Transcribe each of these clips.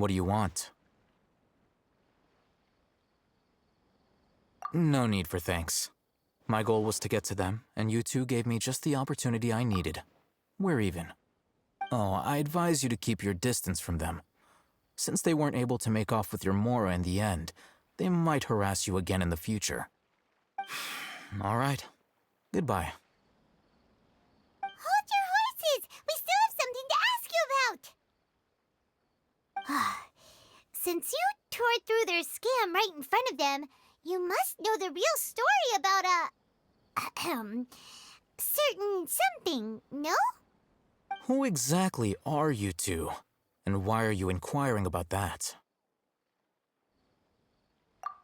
What do you want? No need for thanks. My goal was to get to them, and you two gave me just the opportunity I needed. We're even. Oh, I advise you to keep your distance from them. Since they weren't able to make off with your Mora in the end, they might harass you again in the future. All right. Goodbye. Hold your horses! We still have something to ask you about! Since you tore through their scam right in front of them, you must know the real story about certain something, no? Who exactly are you two? And why are you inquiring about that?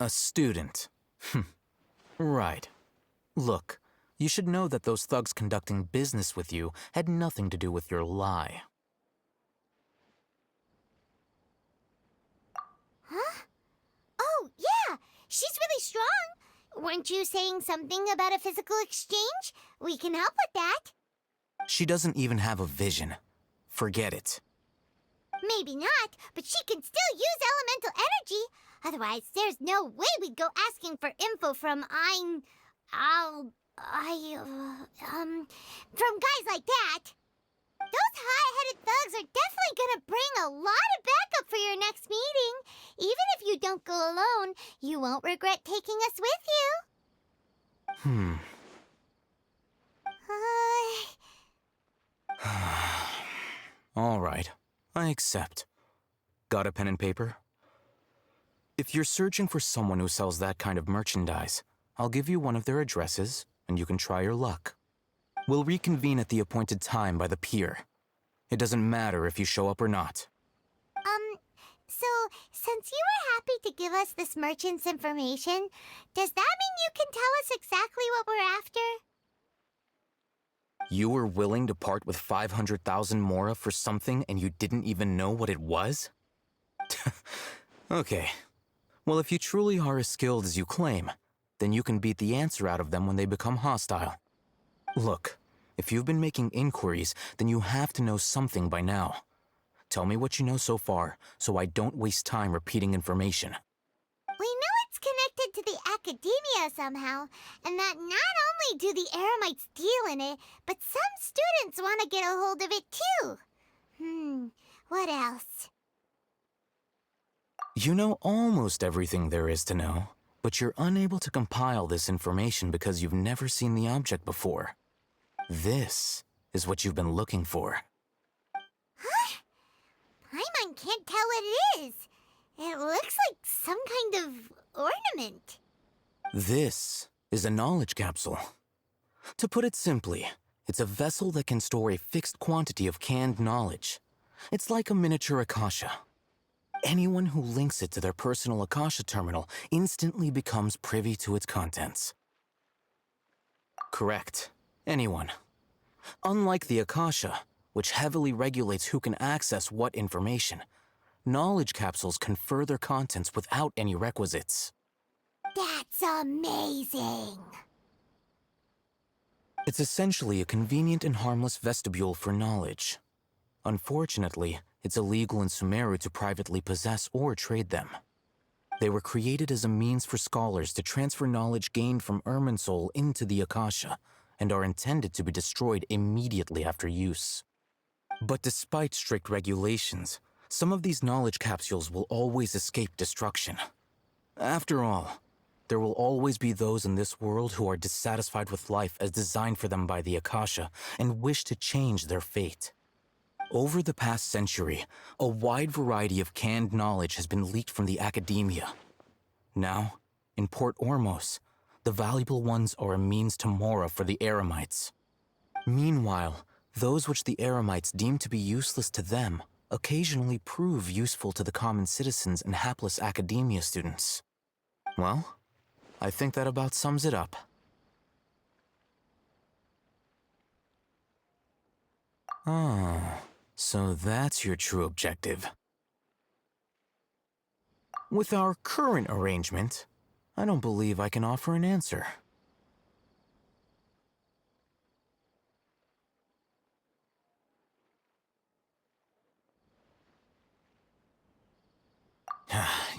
A student. Right. Look, you should know that those thugs conducting business with you had nothing to do with your lie. Huh? Oh, yeah! She's really strong! Weren't you saying something about a physical exchange? We can help with that. She doesn't even have a vision. Forget it. Maybe not, but she can still use elemental energy. Otherwise, there's no way we'd go asking for info from from guys like that. Those high-headed thugs are definitely gonna bring a lot of backup for your next meeting. Even if you don't go alone, you won't regret taking us with you. All right, I accept. Got a pen and paper? If you're searching for someone who sells that kind of merchandise, I'll give you one of their addresses, and you can try your luck. We'll reconvene at the appointed time by the pier. It doesn't matter if you show up or not. So, since you were happy to give us this merchant's information, does that mean you can tell us exactly what we're after? You were willing to part with 500,000 Mora for something and you didn't even know what it was? Okay. Well, if you truly are as skilled as you claim, then you can beat the answer out of them when they become hostile. Look, if you've been making inquiries, then you have to know something by now. Tell me what you know so far, so I don't waste time repeating information. We know it's connected to the academia somehow, and that not only do the Eremites deal in it, but some students want to get a hold of it too. What else? You know almost everything there is to know, but you're unable to compile this information because you've never seen the object before. This is what you've been looking for. Huh? Paimon can't tell what it is. It looks like some kind of ornament. This is a knowledge capsule. To put it simply, it's a vessel that can store a fixed quantity of canned knowledge. It's like a miniature Akasha. Anyone who links it to their personal Akasha terminal instantly becomes privy to its contents. Correct. Anyone. Unlike the Akasha, which heavily regulates who can access what information, knowledge capsules confer their contents without any requisites. That's amazing! It's essentially a convenient and harmless vestibule for knowledge. Unfortunately, it's illegal in Sumeru to privately possess or trade them. They were created as a means for scholars to transfer knowledge gained from Irminsul into the Akasha, and are intended to be destroyed immediately after use. But despite strict regulations, some of these knowledge capsules will always escape destruction. After all, there will always be those in this world who are dissatisfied with life as designed for them by the Akasha and wish to change their fate. Over the past century, a wide variety of canned knowledge has been leaked from the academia. Now, in Port Ormos, the valuable ones are a means to Mora for the Eremites. Meanwhile, those which the Eremites deem to be useless to them occasionally prove useful to the common citizens and hapless academia students. Well, I think that about sums it up. Ah, so that's your true objective. With our current arrangement, I don't believe I can offer an answer.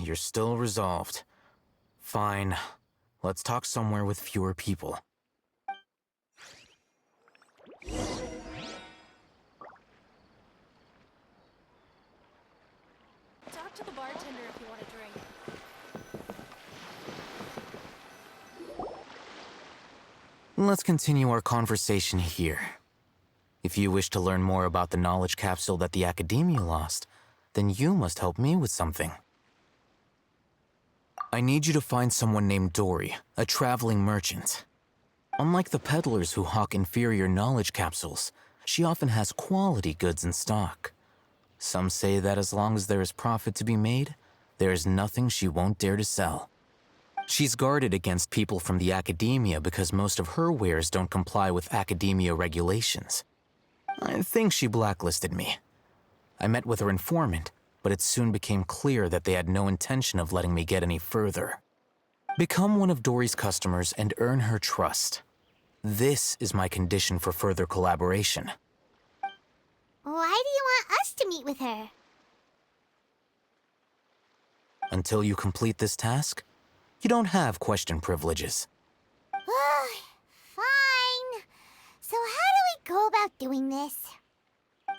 You're still resolved. Fine. Let's talk somewhere with fewer people. Talk to the bartender if you want a drink. Let's continue our conversation here. If you wish to learn more about the knowledge capsule that the Academia lost, then you must help me with something. I need you to find someone named Dory, a traveling merchant. Unlike the peddlers who hawk inferior knowledge capsules, she often has quality goods in stock. Some say that as long as there is profit to be made, there is nothing she won't dare to sell. She's guarded against people from the Academia because most of her wares don't comply with Academia regulations. I think she blacklisted me. I met with her informant, but it soon became clear that they had no intention of letting me get any further. Become one of Dory's customers and earn her trust. This is my condition for further collaboration. Why do you want us to meet with her? Until you complete this task, you don't have question privileges. Fine. So how do we go about doing this?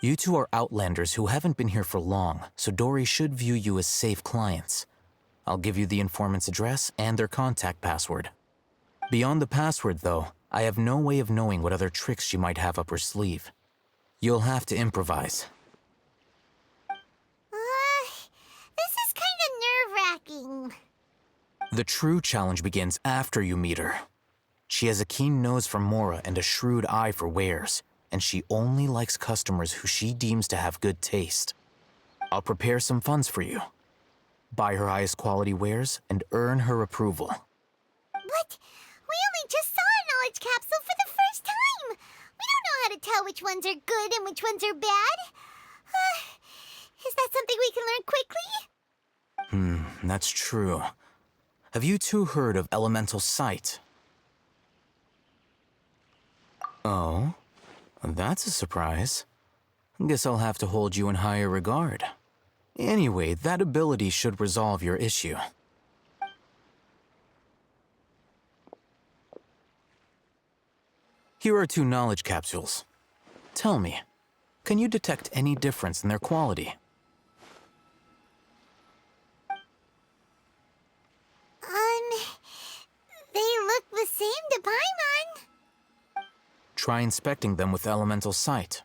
You two are outlanders who haven't been here for long, so Dory should view you as safe clients. I'll give you the informant's address and their contact password. Beyond the password, though, I have no way of knowing what other tricks she might have up her sleeve. You'll have to improvise. This is kind of nerve-wracking. The true challenge begins after you meet her. She has a keen nose for Mora and a shrewd eye for wares, and she only likes customers who she deems to have good taste. I'll prepare some funds for you. Buy her highest quality wares and earn her approval. But we only just saw a knowledge capsule for the first time. We don't know how to tell which ones are good and which ones are bad. Is that something we can learn quickly? That's true. Have you two heard of elemental sight? Oh, that's a surprise. Guess I'll have to hold you in higher regard. Anyway, that ability should resolve your issue. Here are 2 knowledge capsules. Tell me, can you detect any difference in their quality? They look the same to Paimon. Try inspecting them with elemental sight.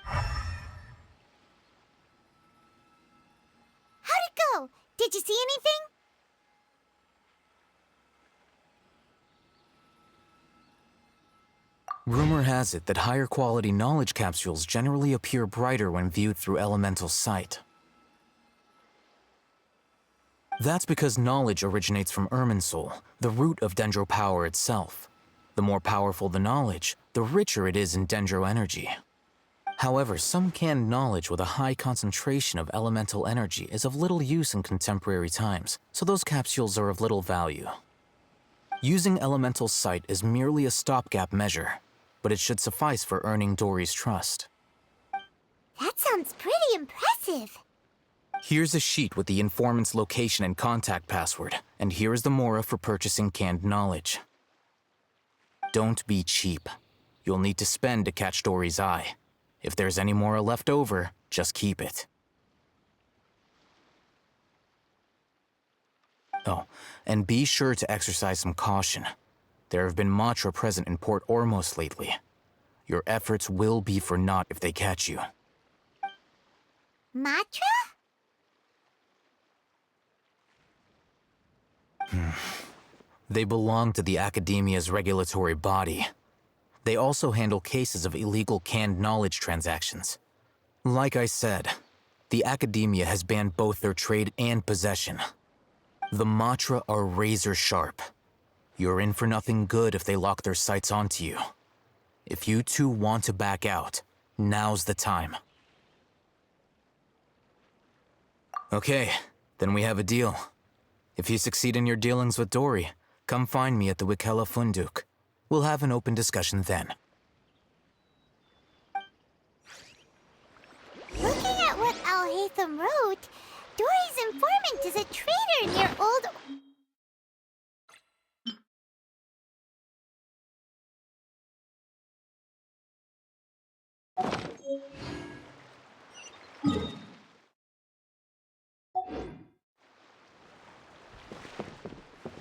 How'd it go? Did you see anything? Rumor has it that higher quality knowledge capsules generally appear brighter when viewed through elemental sight. That's because knowledge originates from Irminsul, the root of Dendro power itself. The more powerful the knowledge, the richer it is in Dendro energy. However, some canned knowledge with a high concentration of elemental energy is of little use in contemporary times, so those capsules are of little value. Using elemental sight is merely a stopgap measure, but it should suffice for earning Dory's trust. That sounds pretty impressive. Here's a sheet with the informant's location and contact password, and here is the Mora for purchasing canned knowledge. Don't be cheap. You'll need to spend to catch Dory's eye. If there's any Mora left over, just keep it. Oh, and be sure to exercise some caution. There have been Matra present in Port Ormos lately. Your efforts will be for naught if they catch you. Matra? They belong to the Academia's regulatory body. They also handle cases of illegal canned knowledge transactions. Like I said, the Academia has banned both their trade and possession. The Matra are razor sharp. You're in for nothing good if they lock their sights onto you. If you two want to back out, now's the time. Okay, then we have a deal. If you succeed in your dealings with Dory, come find me at the Wikela Funduk. We'll have an open discussion then. Looking at what Al-Haytham wrote, Dory's informant is a traitor near old...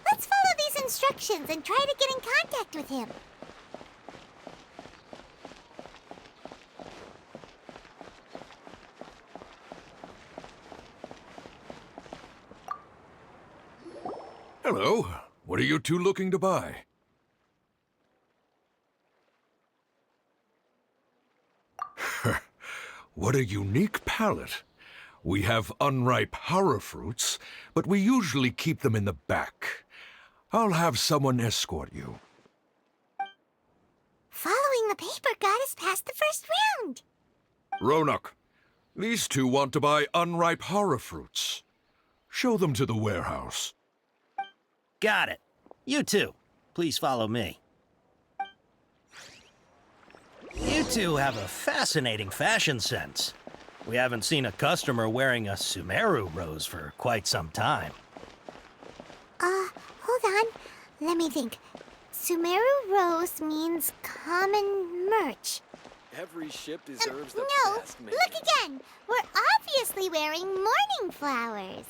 Let's follow these instructions and try to get in contact with him. Hello. What are you two looking to buy? What a unique palette. We have unripe horror fruits, but we usually keep them in the back. I'll have someone escort you. Following the paper got us past the first round. Ronak, these two want to buy unripe horror fruits. Show them to the warehouse. Got it. You two, please follow me. You two have a fascinating fashion sense. We haven't seen a customer wearing a Sumeru rose for quite some time. Hold on. Let me think. Sumeru Rose means common merch. Every ship deserves the No, best man. look again. We're obviously wearing morning flowers.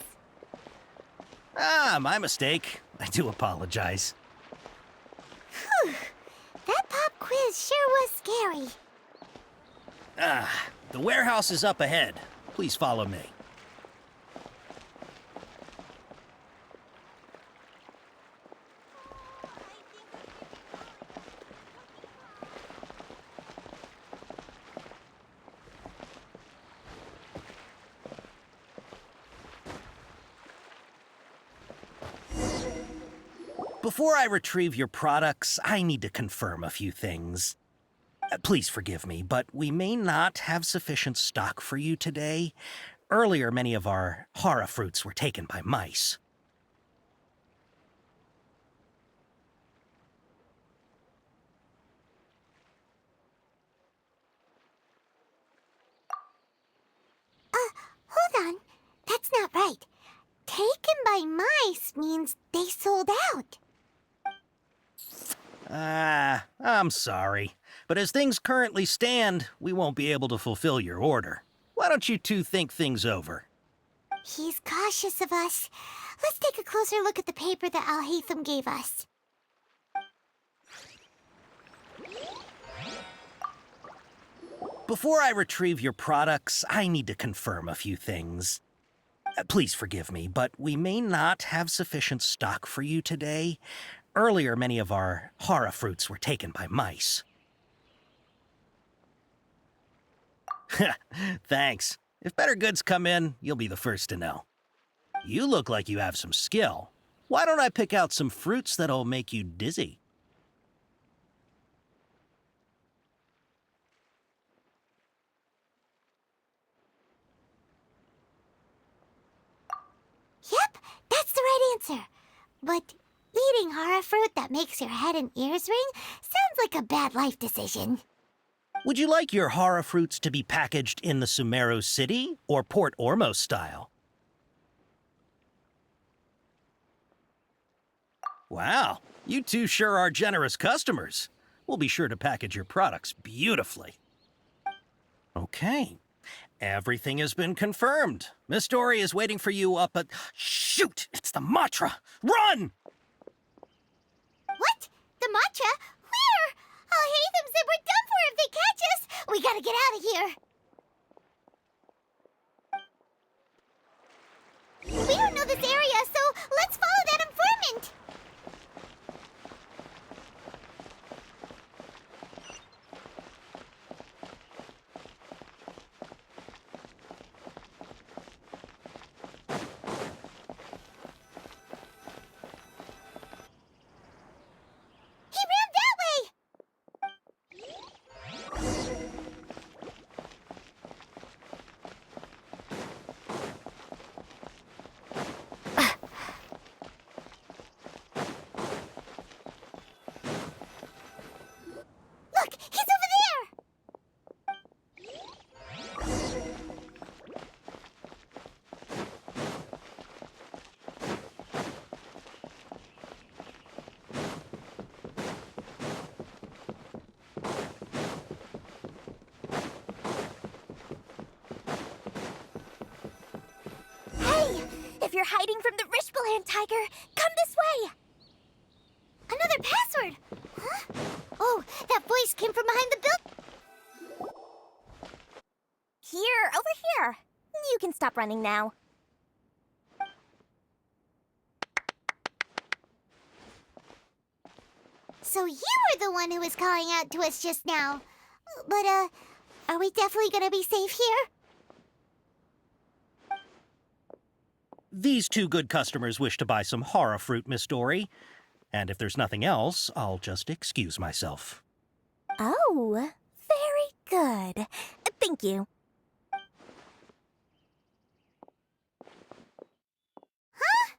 Ah, my mistake. I do apologize. Whew. That pop quiz sure was scary. Ah, the warehouse is up ahead. Please follow me. Before I retrieve your products, I need to confirm a few things. Please forgive me, but we may not have sufficient stock for you today. Earlier, many of our horror fruits were taken by mice. Hold on. That's not right. Taken by mice means they sold out. Ah, I'm sorry. But as things currently stand, we won't be able to fulfill your order. Why don't you two think things over? He's cautious of us. Let's take a closer look at the paper that Al-Haytham gave us. Before I retrieve your products, I need to confirm a few things. Please forgive me, but we may not have sufficient stock for you today. Earlier, many of our horror fruits were taken by mice. Thanks. If better goods come in, you'll be the first to know. You look like you have some skill. Why don't I pick out some fruits that'll make you dizzy? Yep, that's the right answer. But eating horror fruit that makes your head and ears ring sounds like a bad life decision. Would you like your horror fruits to be packaged in the Sumeru City or Port Ormos style? Wow, you two sure are generous customers. We'll be sure to package your products beautifully. Okay, everything has been confirmed. Miss Dory is waiting for you up at... Shoot, it's the Matra! Run! What? The matcha? Where? Al-Haytham said we're done for if they catch us. We gotta get out of here. We don't know this area, so let's follow that informant. He ran that way. you're hiding from the Rishbaland tiger, come this way! Another password! Huh? Oh, that voice came from behind the building. Here, over here. You can stop running now. So you were the one who was calling out to us just now. But, are we definitely gonna be safe here? These two good customers wish to buy some horror fruit, Miss Dory. And if there's nothing else, I'll just excuse myself. Oh, very good. Thank you. Huh?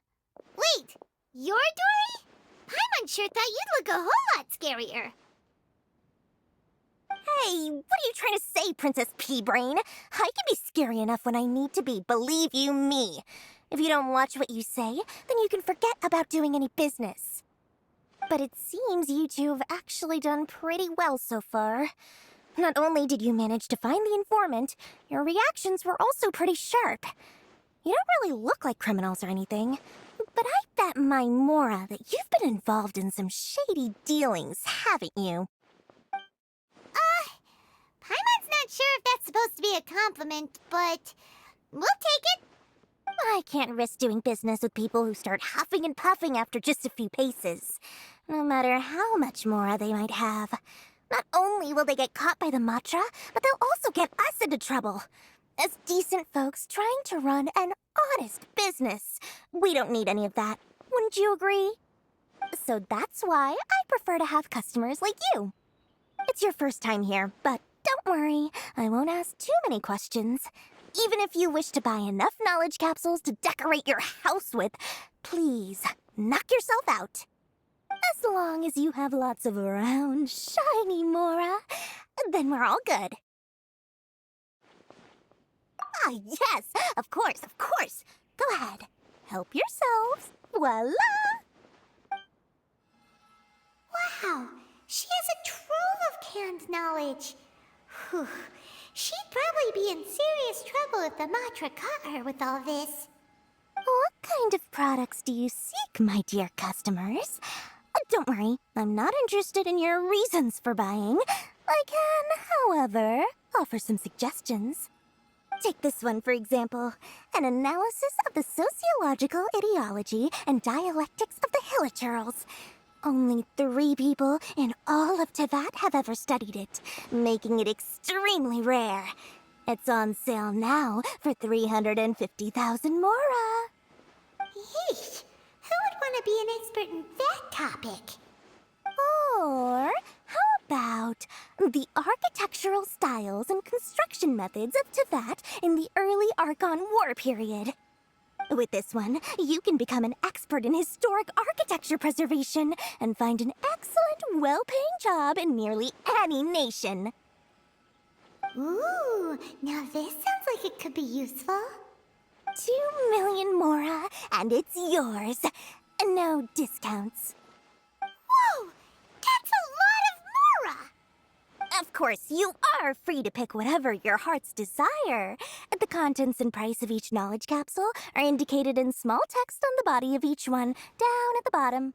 Wait, you're Dory? Paimon sure thought you'd look a whole lot scarier. Hey, what are you trying to say, Princess Pea-Brain? I can be scary enough when I need to be, believe you me. If you don't watch what you say, then you can forget about doing any business. But it seems you two have actually done pretty well so far. Not only did you manage to find the informant, your reactions were also pretty sharp. You don't really look like criminals or anything, but I bet my Mora that you've been involved in some shady dealings, haven't you? Paimon's not sure if that's supposed to be a compliment, but we'll take it. I can't risk doing business with people who start huffing and puffing after just a few paces, no matter how much Mora they might have. Not only will they get caught by the Matra, but they'll also get us into trouble. As decent folks trying to run an honest business, we don't need any of that. Wouldn't you agree? So that's why I prefer to have customers like you. It's your first time here, but don't worry, I won't ask too many questions. Even if you wish to buy enough knowledge capsules to decorate your house with, please, knock yourself out. As long as you have lots of round, shiny Mora, then we're all good. Ah, yes, of course, of course. Go ahead, help yourselves. Voila! Wow, she has a trove of canned knowledge. Whew. She'd probably be in serious trouble if the Matra caught her with all this. What kind of products do you seek, my dear customers? Don't worry, I'm not interested in your reasons for buying. I can, however, offer some suggestions. Take this one, for example. An analysis of the sociological ideology and dialectics of the Hilichurls. Only 3 people in all of Teyvat have ever studied it, making it extremely rare. It's on sale now for 350,000 Mora. Yeesh, who would want to be an expert in that topic? Or how about the architectural styles and construction methods of Teyvat in the early Archon War period? With this one, you can become an expert in historic architecture preservation and find an excellent, well-paying job in nearly any nation. Ooh, now this sounds like it could be useful. 2 million Mora, and it's yours. No discounts. Whoa, that's a lot of Mora! Of course, you are free to pick whatever your heart's desire. The contents and price of each knowledge capsule are indicated in small text on the body of each one, down at the bottom.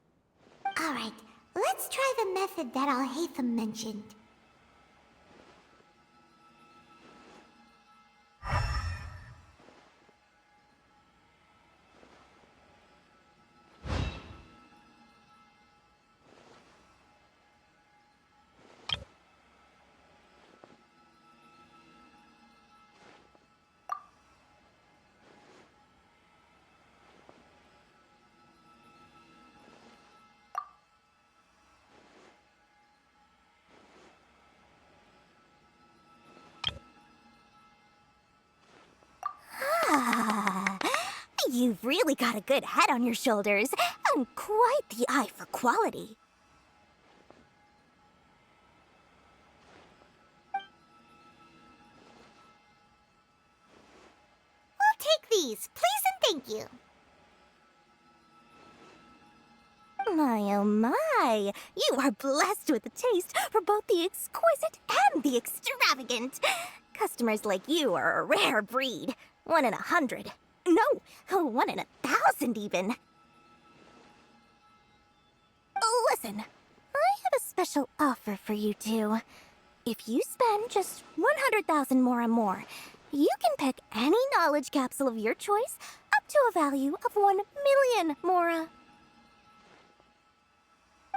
All right, let's try the method that Alhaitham mentioned. Ah, you've really got a good head on your shoulders, and quite the eye for quality. We'll take these, please and thank you. My oh my, you are blessed with a taste for both the exquisite and the extravagant. Customers like you are a rare breed, 1 in 100. No, 1 in 1,000 even. Listen, I have a special offer for you two. If you spend just 100,000 mora more, you can pick any knowledge capsule of your choice up to a value of 1 million mora.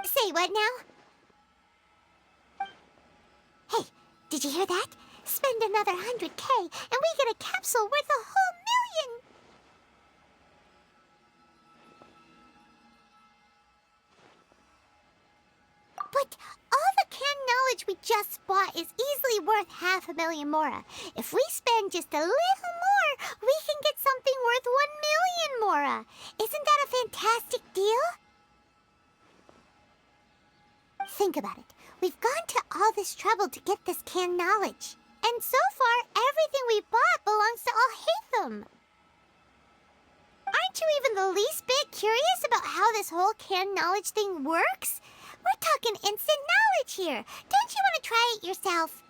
Say what now? Hey, did you hear that? Spend another 100K and we get a capsule worth a whole million! But all the canned knowledge we just bought is easily worth 500,000 mora. If we spend just a little more, we can get something worth 1 million mora. Isn't that a fantastic deal? Think about it. We've gone to all this trouble to get this canned knowledge. And so far, everything we bought belongs to Alhaitham. Aren't you even the least bit curious about how this whole canned knowledge thing works? We're talking instant knowledge here. Don't you want to try it yourself?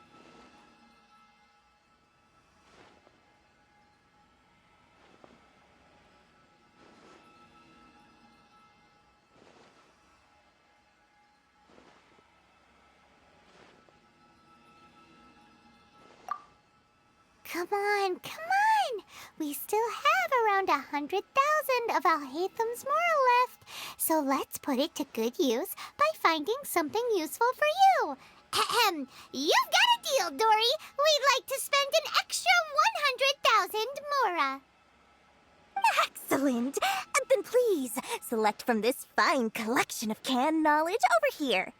Come on, come on! We still have around 100,000 of Alhaitham's moral left, so let's put it to good use by finding something useful for you. Ahem! You've got a deal, Dory! We'd like to spend an extra 100,000 mora. Excellent! Then please, select from this fine collection of canned knowledge over here.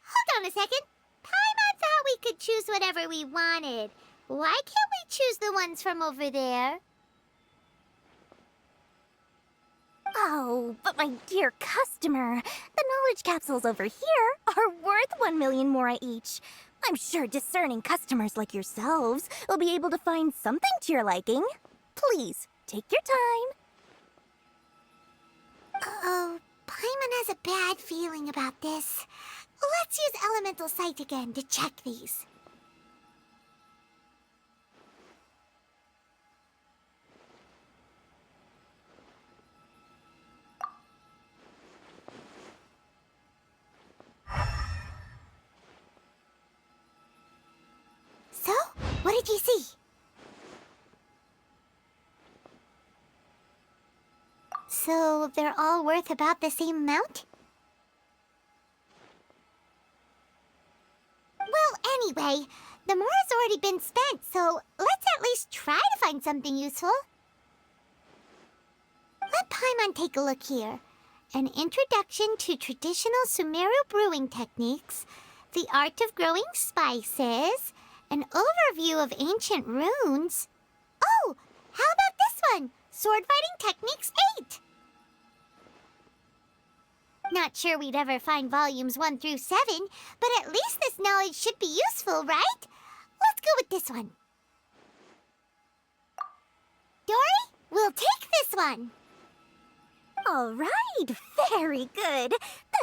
Hold on a second. Paimon thought we could choose whatever we wanted. Why can't we choose the ones from over there? Oh, but my dear customer, the knowledge capsules over here are worth 1 million mora each. I'm sure discerning customers like yourselves will be able to find something to your liking. Please, take your time. Uh-oh, Paimon has a bad feeling about this. Let's use Elemental Sight again to check these. So, what did you see? So, they're all worth about the same amount? Well, anyway, the mora's already been spent, so let's at least try to find something useful. Let Paimon take a look here. An introduction to traditional Sumeru brewing techniques, the art of growing spices, an overview of ancient runes. Oh, how about this one? Sword Fighting Techniques 8. Not sure we'd ever find volumes 1 through 7, but at least this knowledge should be useful, right? Let's go with this one. Dory, we'll take this one. All right, very good.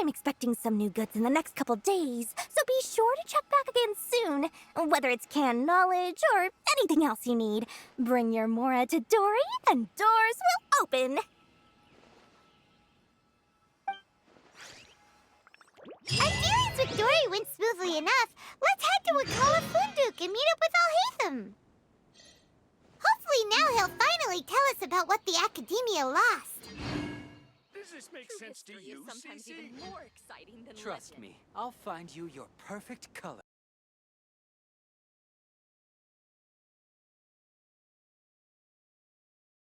I'm expecting some new goods in the next couple days, so be sure to check back again soon. Whether it's canned knowledge or anything else you need, bring your mora to Dory and doors will open. Our dealings with Dory went smoothly enough. Let's head to Wakala Funduk and meet up with Alhaitham. Hopefully now he'll finally tell us about what the Academia lost. Does this make sense to you, sometimes Cece? even more exciting than Trust legend. me, I'll find you your perfect color.